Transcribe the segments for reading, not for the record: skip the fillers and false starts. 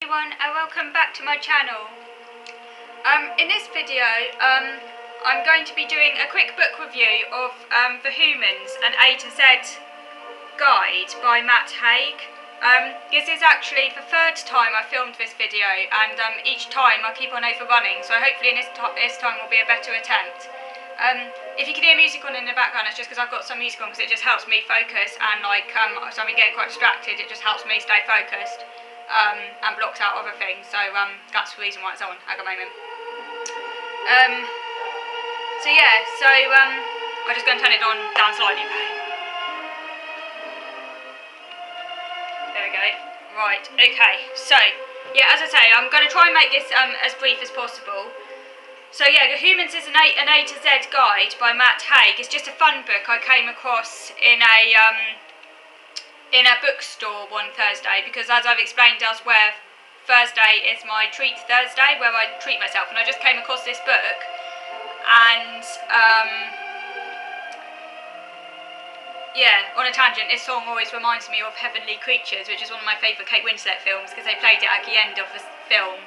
everyone, and welcome back to my channel. In this video, I'm going to be doing a quick book review of The Humans, an A to Z guide by Matt Haig. This is actually the third time I filmed this video, and each time I keep on overrunning, so hopefully this time will be a better attempt. If you can hear music on in the background, it's just because I've got some music on, because it just helps me focus, and so I've been getting quite distracted, it just helps me stay focused. And blocks out other things, so that's the reason why it's on at the moment. I'm just going to turn it down slightly. There we go. Right, okay, so yeah, as I say, I'm going to try and make this as brief as possible. So yeah, The Humans is an A to Z guide by Matt Haig. It's just a fun book I came across in a bookstore one Thursday, because as I've explained elsewhere, Thursday is my treat Thursday, where I treat myself, and I just came across this book, and yeah, on a tangent, this song always reminds me of Heavenly Creatures, which is one of my favourite Kate Winslet films, because they played it at the end of the film,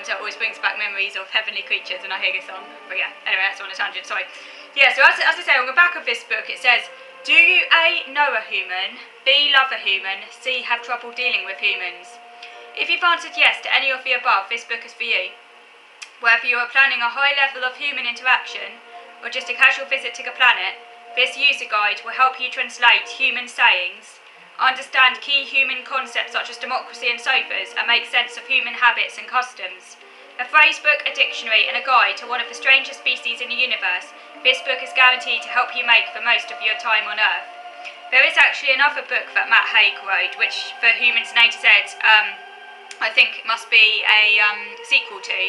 so it always brings back memories of Heavenly Creatures, and I hear this song. But yeah, anyway, that's on a tangent, sorry. Yeah, so as I say, on the back of this book it says, do you A. know a human, B. love a human, C. have trouble dealing with humans? If you've answered yes to any of the above, this book is for you. Whether you are planning a high level of human interaction or just a casual visit to the planet, this user guide will help you translate human sayings, understand key human concepts such as democracy and sofas, and make sense of human habits and customs. A phrase book, a dictionary, and a guide to one of the strangest species in the universe, this book is guaranteed to help you make the most of your time on Earth. There is actually another book that Matt Haig wrote, which for Humans and A to Z, I think must be a sequel to,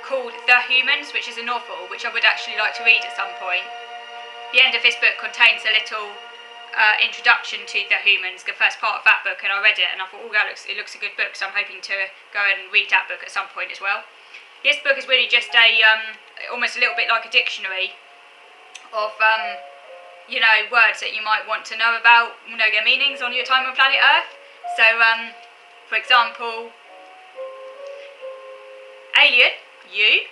called The Humans, which is a novel, which I would actually like to read at some point. The end of this book contains a little introduction to The Humans, the first part of that book, and I read it and I thought, oh, it looks a good book, so I'm hoping to go and read that book at some point as well. This book is really just a almost a little bit like a dictionary of words that you might want to know about, their meanings on your time on planet Earth. So for example, alien, you,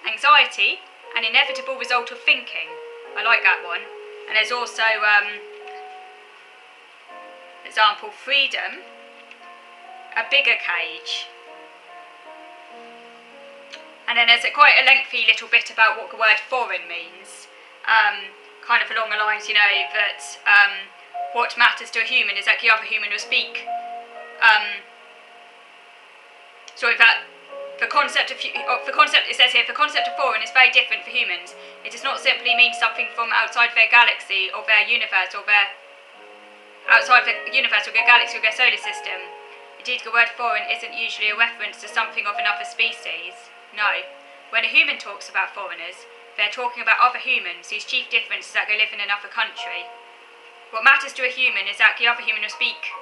anxiety, an inevitable result of thinking. I like that one. And there's also example, freedom, a bigger cage. And then there's quite a lengthy little bit about what the word foreign means, kind of along the lines, that what matters to a human is that the other human will speak. The concept it says here, the concept of foreign is very different for humans. It does not simply mean something from outside their galaxy or their universe or their galaxy or their solar system. Indeed, the word foreign isn't usually a reference to something of another species. No. When a human talks about foreigners, they're talking about other humans whose chief difference is that they live in another country. What matters to a human is that the other human will speak.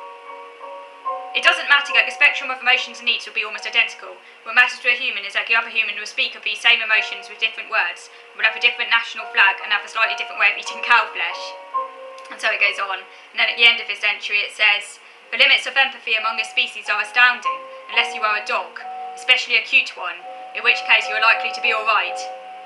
It doesn't matter that the spectrum of emotions and needs will be almost identical. What matters to a human is that the other human will speak of these same emotions with different words, will have a different national flag, and have a slightly different way of eating cow flesh. And so it goes on. And then at the end of this entry it says, the limits of empathy among this species are astounding, unless you are a dog, especially a cute one, in which case you are likely to be alright.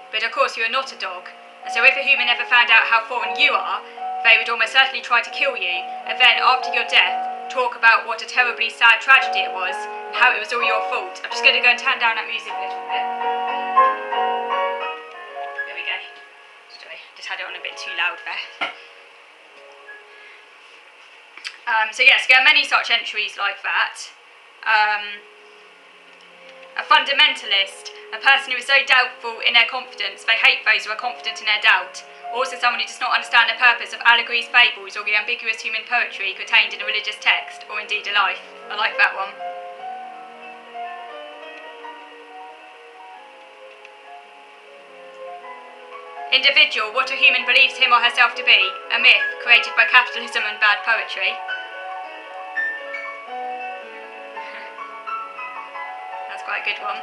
But of course you are not a dog, and so if a human ever found out how foreign you are, they would almost certainly try to kill you, and then after your death, talk about what a terribly sad tragedy it was, and how it was all your fault. I'm just going to go and turn down that music a little bit. There we go. Sorry, just had it on a bit too loud there. So yes, there are many such entries like that. A fundamentalist, a person who is so doubtful in their confidence, they hate those who are confident in their doubt. Also someone who does not understand the purpose of allegories, fables, or the ambiguous human poetry contained in a religious text, or indeed a life. I like that one. Individual, what a human believes him or herself to be, a myth created by capitalism and bad poetry. That's quite a good one.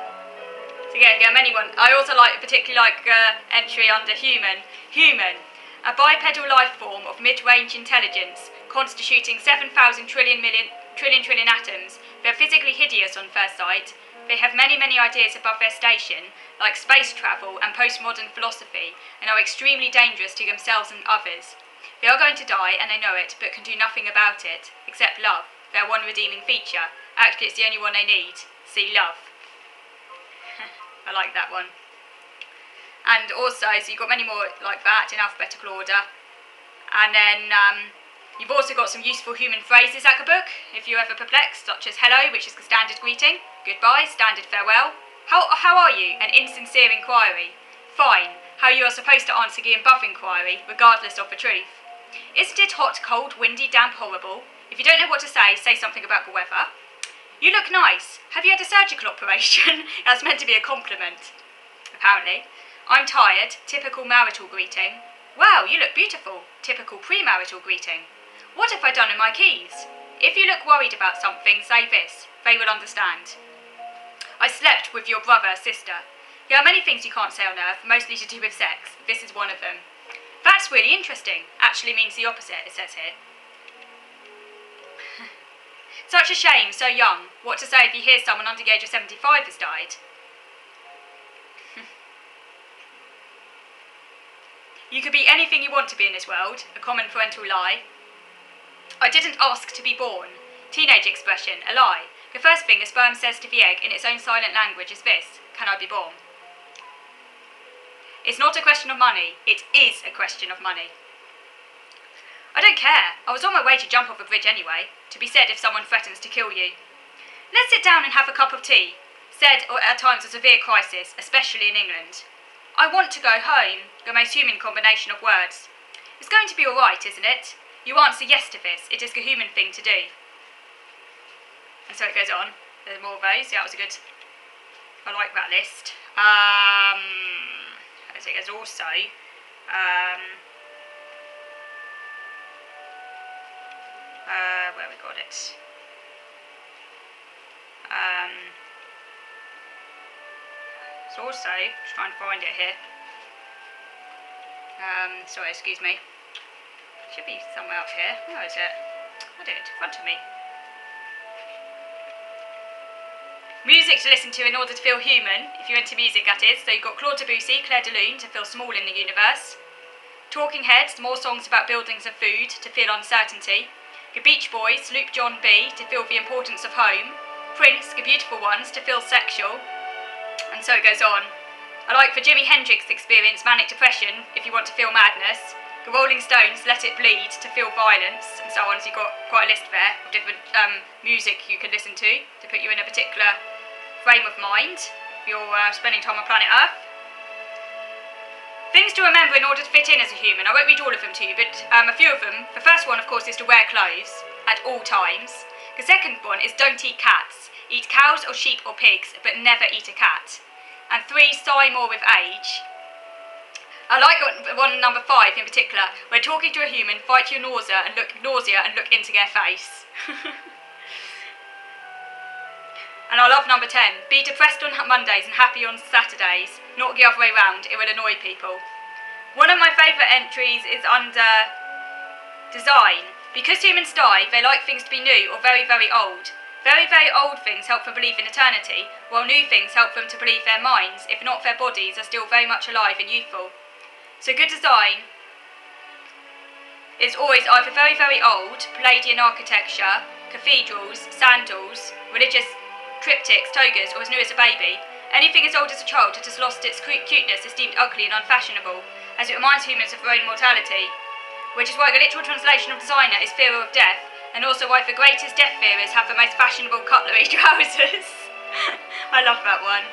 So yeah, many ones. I also particularly like entry under human. Human, a bipedal life form of mid-range intelligence, constituting 7,000 trillion atoms, They're physically hideous on first sight. They have many, many ideas above their station, like space travel and postmodern philosophy, and are extremely dangerous to themselves and others. They are going to die, and they know it, but can do nothing about it, except love, their one redeeming feature. Actually, it's the only one they need. See love. I like that one. And also, so you've got many more like that in alphabetical order. And then you've also got some useful human phrases at the book, if you're ever perplexed, such as hello, which is the standard greeting, goodbye, standard farewell, how are you, an insincere inquiry, fine, how you are supposed to answer the above inquiry, regardless of the truth. Isn't it hot, cold, windy, damp, horrible? If you don't know what to say something about the weather. You look nice. Have you had a surgical operation? That's meant to be a compliment, apparently. I'm tired, typical marital greeting. Wow, you look beautiful, typical premarital greeting. What have I done in my keys? If you look worried about something, say this. They will understand. I slept with your brother, sister. There are many things you can't say on Earth, mostly to do with sex. This is one of them. That's really interesting. Actually means the opposite, it says here. Such a shame, so young. What to say if you hear someone under the age of 75 has died? You could be anything you want to be in this world, a common parental lie. I didn't ask to be born. Teenage expression, a lie. The first thing a sperm says to the egg in its own silent language is this: can I be born? It's not a question of money, it is a question of money. I don't care, I was on my way to jump off a bridge anyway, to be said if someone threatens to kill you. Let's sit down and have a cup of tea, said at times a severe crisis, especially in England. I want to go home, the most human combination of words. It's going to be alright, isn't it? You answer yes to this, it is the human thing to do. And so it goes on. There's more of those, yeah, that was a good, I like that list. So there's also, where we got it? So also, just trying to find it here. Sorry, excuse me. Should be somewhere up here. Where is it? I did it in front of me. Music to listen to in order to feel human, if you're into music, that is. So you've got Claude Debussy, Claire de Lune, to feel small in the universe. Talking Heads, more songs about buildings and food, to feel uncertainty. The Beach Boys, Luke John B, to feel the importance of home. Prince, The Beautiful Ones, to feel sexual. And so it goes on. I like the Jimi Hendrix Experience, Manic Depression, if you want to feel madness. The Rolling Stones, Let It Bleed, to feel violence, and so on. So you've got quite a list there of different music you could listen to put you in a particular frame of mind if you're spending time on planet Earth. Things to remember in order to fit in as a human. I won't read all of them to you, but a few of them. The first one, of course, is to wear clothes at all times. The second one is don't eat cats. Eat cows or sheep or pigs, but never eat a cat. And 3, sigh more with age. I like one number 5 in particular. When talking to a human, fight your nausea and look into their face. And I love number 10. Be depressed on Mondays and happy on Saturdays. Not the other way round, it will annoy people. One of my favourite entries is under design. Because humans die, they like things to be new or very, very old. Very, very old things help them believe in eternity, while new things help them to believe their minds, if not their bodies, are still very much alive and youthful. So good design is always either very, very old, Palladian architecture, cathedrals, sandals, religious triptychs, togas, or as new as a baby. Anything as old as a child that has lost its cuteness is deemed ugly and unfashionable, as it reminds humans of their own mortality. Which is why the literal translation of designer is fearer of death, and also why the greatest death fearers have the most fashionable cutlery trousers. I love that one.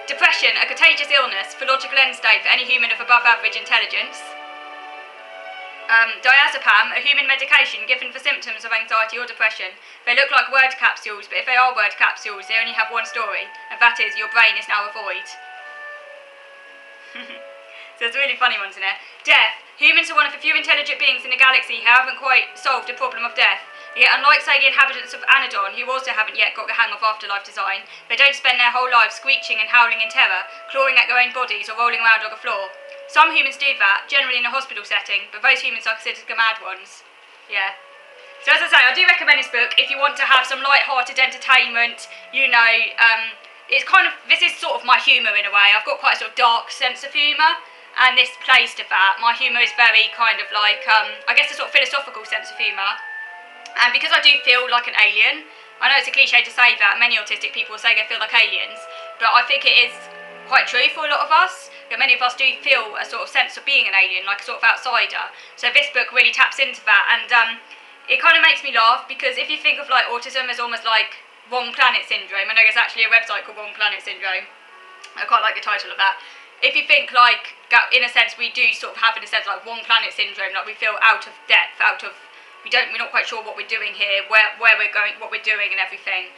Depression, a contagious illness, the logical end state for any human of above average intelligence. Diazepam, a human medication given for symptoms of anxiety or depression. They look like word capsules, but if they are word capsules, they only have one story, and that is, your brain is now a void. So there's really funny ones in there. Death. Humans are one of the few intelligent beings in the galaxy who haven't quite solved the problem of death. Yet, unlike, say, the inhabitants of Anadon, who also haven't yet got the hang of afterlife design, they don't spend their whole lives screeching and howling in terror, clawing at their own bodies or rolling around on the floor. Some humans do that, generally in a hospital setting, but those humans are considered the mad ones. Yeah. So as I say, I do recommend this book if you want to have some light-hearted entertainment. You know, it's kind of, this is sort of my humour in a way. I've got quite a sort of dark sense of humour, and this plays to that. My humour is very kind of like, I guess a sort of philosophical sense of humour. And because I do feel like an alien, I know it's a cliche to say that, many autistic people say they feel like aliens, but I think it is quite true for a lot of us. That many of us do feel a sort of sense of being an alien, like a sort of outsider. So this book really taps into that, and it kind of makes me laugh, because if you think of like autism as almost like Wrong Planet Syndrome, I know there's actually a website called Wrong Planet Syndrome, I quite like the title of that. If you think like, in a sense, we do sort of have in a sense like Wrong Planet Syndrome, like we feel out of depth, we're not quite sure what we're doing here, where we're going, what we're doing and everything.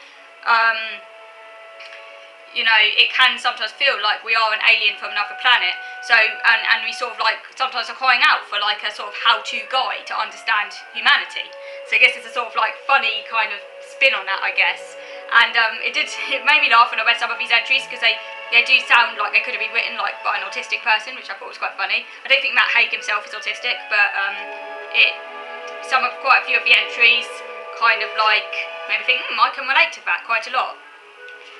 You know, it can sometimes feel like we are an alien from another planet. So, and we sort of like sometimes are crying out for like a sort of how-to guide to understand humanity. So I guess it's a sort of like funny kind of spin on that, I guess. And it made me laugh when I read some of these entries, because they do sound like they could have been written like by an autistic person, which I thought was quite funny. I don't think Matt Haig himself is autistic, but quite a few of the entries kind of like made me think, I can relate to that quite a lot.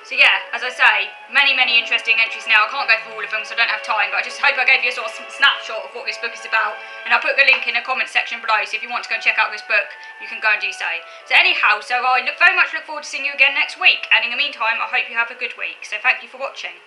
So yeah, as I say, many interesting entries now. I can't go through all of them, so I don't have time, but I just hope I gave you a sort of snapshot of what this book is about, and I'll put the link in the comment section below, so if you want to go and check out this book, you can go and do so. So anyhow, I very much look forward to seeing you again next week, and in the meantime, I hope you have a good week, so thank you for watching.